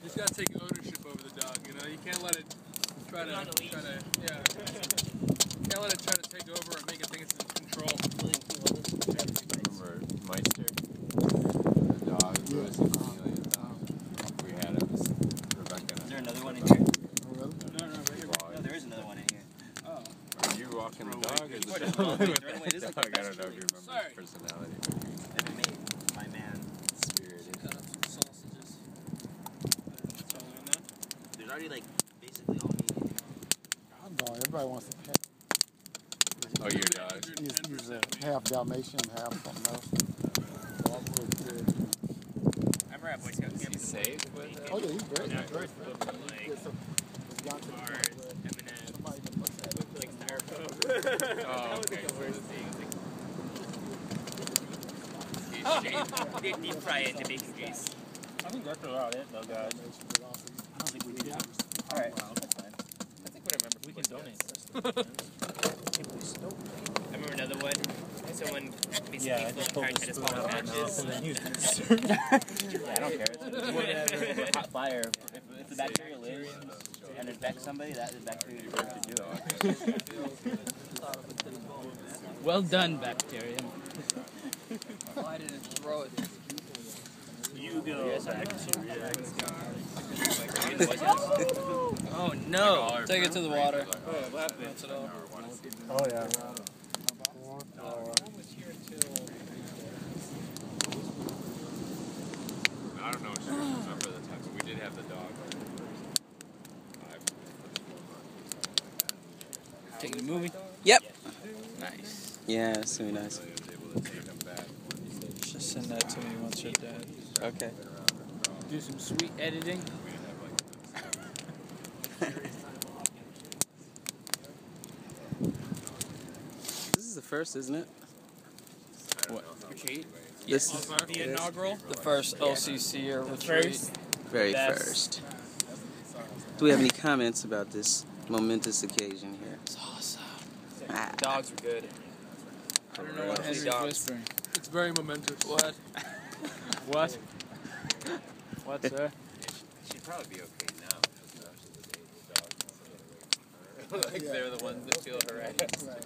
just gotta take ownership over the dog, you know? You can't let it try to can't let it try to take over and make it think it's in control. Remember Meister? The dog who was in Chameleon dog. We had it was Rebecca. Is there another one in here? No, right here. No, there is another one in here. Oh. Are you walking the dog or the What, dog? it is like I don't know if you remember his personality. It made my man spirited. Cut up some sausages. That's all in there. There's already like basically all meat in here. I'm going. Everybody wants a pet. Oh, your dog. He's half Dalmatian, half something else. So I'm real good. I remember at Boy Scout camp. Is he safe with it? Oh yeah, he's great. He's great. Oh, okay. They deep fry it to bacon grease. I think that's about it, though, guys. I don't think we did. Alright, that's fine. I think what I remember, we can donate. I remember another one. Someone basically Yeah, I just pulled tried the to spoon swallow out of my mouth matches. and then used it. Yeah, I don't care. It's hot fire. If the bacteria lives and infects somebody, that is bacteria to do it. Well done, bacteria. Why didn't it throw it? You go, bacteria. Oh no! Take it to the water. That's it all. Oh yeah. I don't know if she remember the time, so we did have the dog. Taking a movie? Yep. Nice. Yeah, it's gonna be nice. I was able to take him back. Just send that to me once you're done. Okay. Do some sweet editing. This is the first, isn't it? What? Retreat? This The inaugural? The first LCC or retreat. very That's- first. Do we have any comments about this momentous occasion here? It's awesome. Ah, Dogs were good. I don't know what Henry's dogs. whispering. It's very momentous. What? What? What, sir? She'd probably be okay now. Like they're the ones that feel harassed. Right.